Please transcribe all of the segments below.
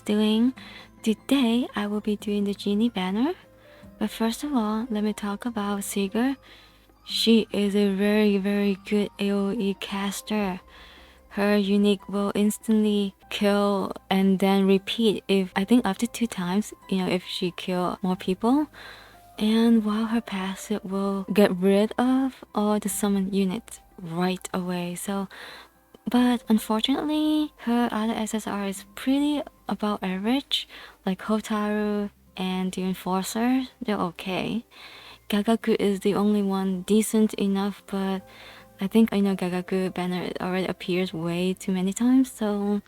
doing. Today I will be doing the Ginny banner. But first of all, let me talk about Seeger. She is a very good AoE caster. Her unique will instantly kill and then repeat if I think up to 2 times, if she kill more people. And while her passive will get rid of all the summoned units right away. But unfortunately, her other SSR is pretty above average, like Hotaru and the Enforcer, they're okay. Gagaku is the only one decent enough, but I think Gagaku banner already appears way too many times, so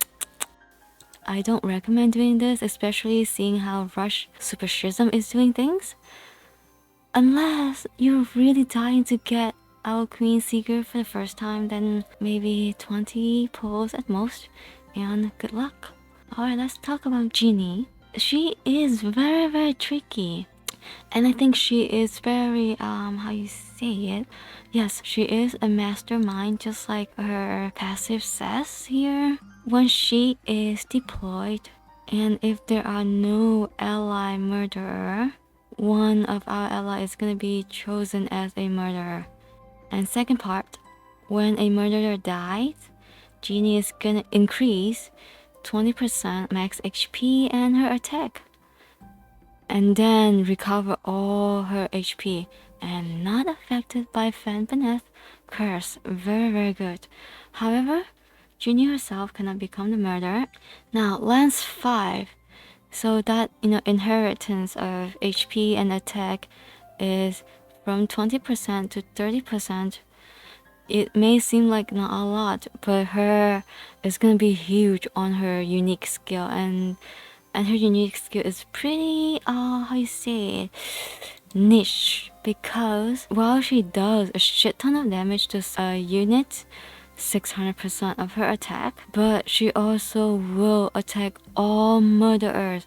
I don't recommend doing this, especially seeing how Rush Super Schism is doing things. Unless you're really dying to get our Queen Seeger for the first time, then maybe 20 pulls at most, and good luck. Alright, let's talk about Ginny. She is very tricky. And I think she is very, how you say it? Yes, she is a mastermind, just like her passive says here. When she is deployed, and if there are no ally murderer, one of our allies is gonna be chosen as a murderer. And second part, when a murderer dies, Ginny is gonna increase 20% max HP and her attack, and then recover all her HP and not affected by Fan Beneath curse. Very good. However, Ginny herself cannot become the murderer. Now Lance 5, so that inheritance of HP and attack is from 20% to 30%. It may seem like not a lot, but her is gonna be huge on her unique skill, and her unique skill is pretty how you say it, niche, because while she does a shit ton of damage to a unit, 600% of her attack, but she also will attack all murderers,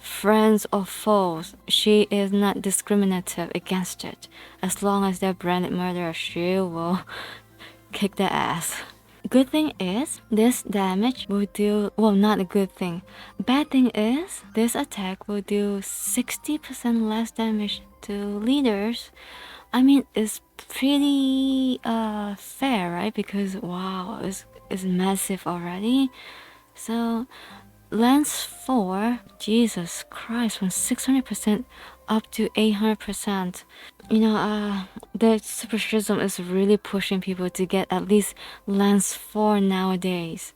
friends or foes. She is not discriminative against it. As long as they're branded murderer, she will kick their ass. Good thing is, this damage will do, well, not a good thing. Bad thing is, this attack will do 60% less damage to leaders. I mean, it's pretty fair, right? Because wow, it's massive already. So Lance 4, Jesus Christ, from 600% up to 800%. The Super Schism is really pushing people to get at least Lance 4 nowadays.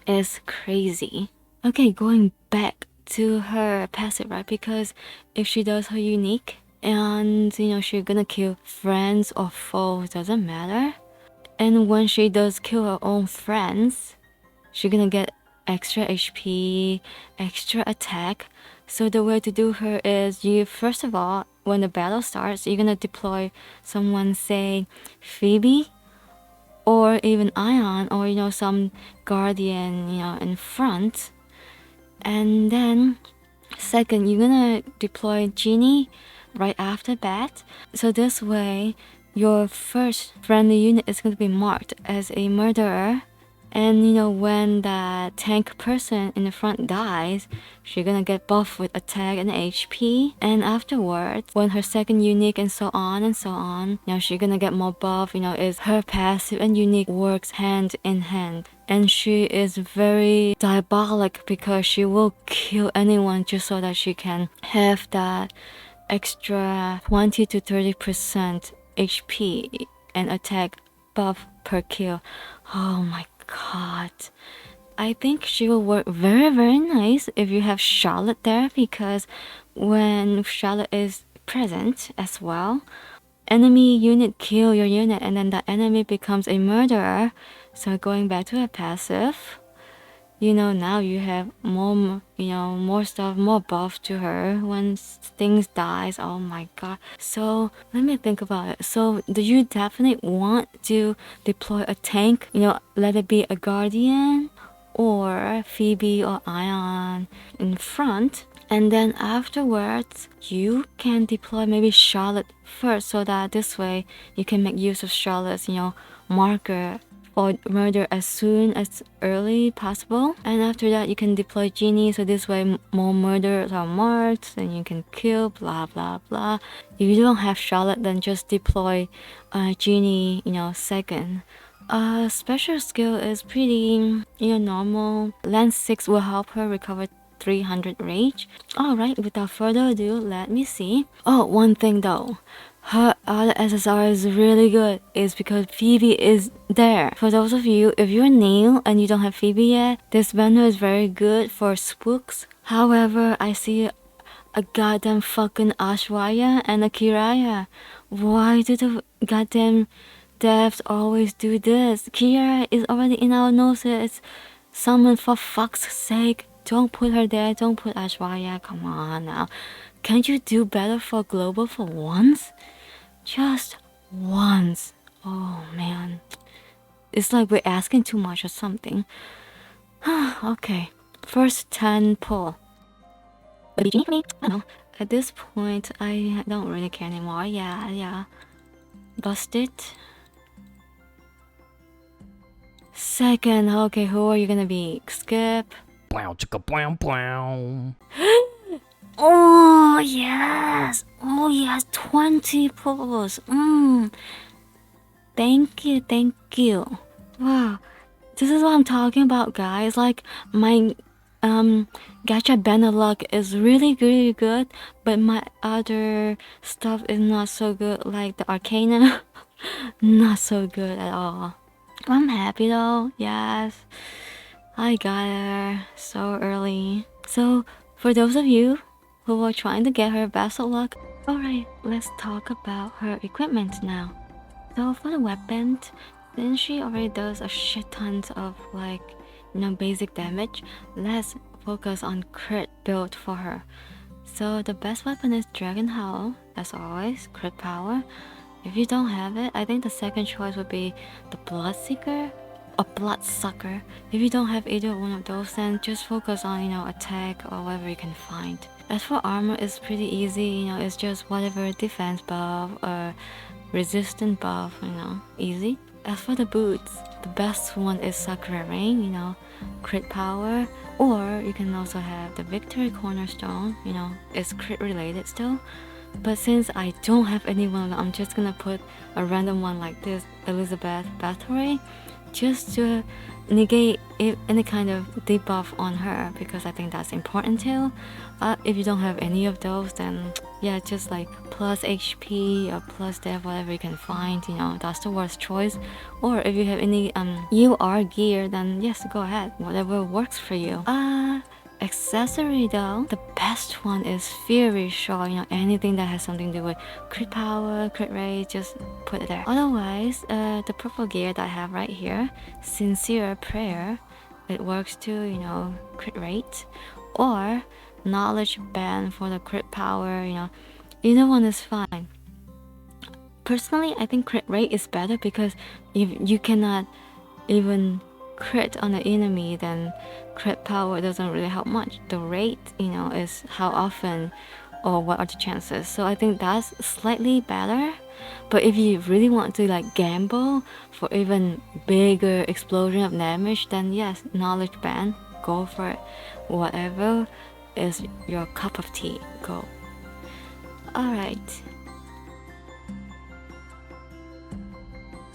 It's crazy. Okay, going back to her passive, right? Because if she does her unique, and she's gonna kill friends or foes, doesn't matter. And when she does kill her own friends, she's gonna get extra HP, extra attack. So the way to do her is, you first of all, when the battle starts, you're gonna deploy someone, say Phoebe or even Ion, or some guardian in front. And then second, you're gonna deploy Ginny right after that. So this way your first friendly unit is going to be marked as a murderer, and when that tank person in the front dies, she's gonna get buffed with attack and HP. And afterwards, when her second unique and so on, she's gonna get more buff. Is her passive and unique works hand in hand. And she is very diabolic because she will kill anyone just so that she can have that extra 20 to 30% HP and attack buff per kill. Oh my god. I think she will work very nice if you have Charlotte there, because when Charlotte is present as well, enemy unit kill your unit and then that enemy becomes a murderer. So going back to her passive, now you have more stuff, more buff to her when things dies. Oh my god. So let me think about it. So do you definitely want to deploy a tank, let it be a guardian or Phoebe or Ion in front, and then afterwards you can deploy maybe Charlotte first, so that this way you can make use of Charlotte's marker or murder as soon as early possible. And after that, you can deploy Ginny, so this way more murders are marked, and you can kill, blah blah blah. If you don't have Charlotte, then just deploy Ginny, second. Special skill is pretty, normal. Lance 6 will help her recover 300 rage. Alright, without further ado, let me see. Oh, one thing though. Her other SSR is really good. It's because Phoebe is there. For those of you, if you're new and you don't have Phoebe yet, this banner is very good for spooks. However, I see a goddamn fucking Ashwaya and a Kiraya. Why do the goddamn devs always do this? Kira is already in our noses. Someone, for fuck's sake, don't put her there. Don't put Ashwaya. Come on now. Can't you do better for global for once? Just once. Oh man. It's like we're asking too much or something. Okay. First 10 pull. I don't know. At this point, I don't really care anymore. Yeah. Bust it. Second, okay, who are you gonna be? Skip. Blow, chicka, blow, blow. Oh yes, 20 pulls. Thank you. Wow, this is what I'm talking about, guys. Like my gacha banner luck is really good, but my other stuff is not so good. Like the Arcana, not so good at all. I'm happy though. Yes, I got her so early. So for those of you who are trying to get her best of luck, alright, let's talk about her equipment now. So for the weapon, since she already does a shit tons of basic damage, let's focus on crit build for her. So the best weapon is Dragon Howl, as always, crit power. If you don't have it, I think the second choice would be the Bloodseeker or Bloodsucker. If you don't have either one of those, then just focus on, attack or whatever you can find. As for armor, it's pretty easy, it's just whatever defense buff or resistance buff, easy. As for the boots, the best one is Sakura Rain, crit power. Or you can also have the Victory Cornerstone, it's crit related still. But since I don't have any one of them, I'm just gonna put a random one like this, Elizabeth Bathory, just to negate any kind of debuff on her, because I think that's important too. If you don't have any of those, then yeah, just like plus HP or plus death, whatever you can find, that's the worst choice. Or if you have any UR gear, then yes, go ahead, whatever works for you. Accessory though, the best one is Fury Shaw, anything that has something to do with crit power, crit rate, just put it there. Otherwise, the purple gear that I have right here, Sincere Prayer, it works too, crit rate. Or Knowledge Band for the crit power, either one is fine. Personally, I think crit rate is better, because if you cannot even crit on the enemy, then crit power doesn't really help much. The rate, is how often or what are the chances. So I think that's slightly better. But if you really want to gamble for even bigger explosion of damage, then yes, Knowledge Band, go for it. Whatever is your cup of tea, go. Alright,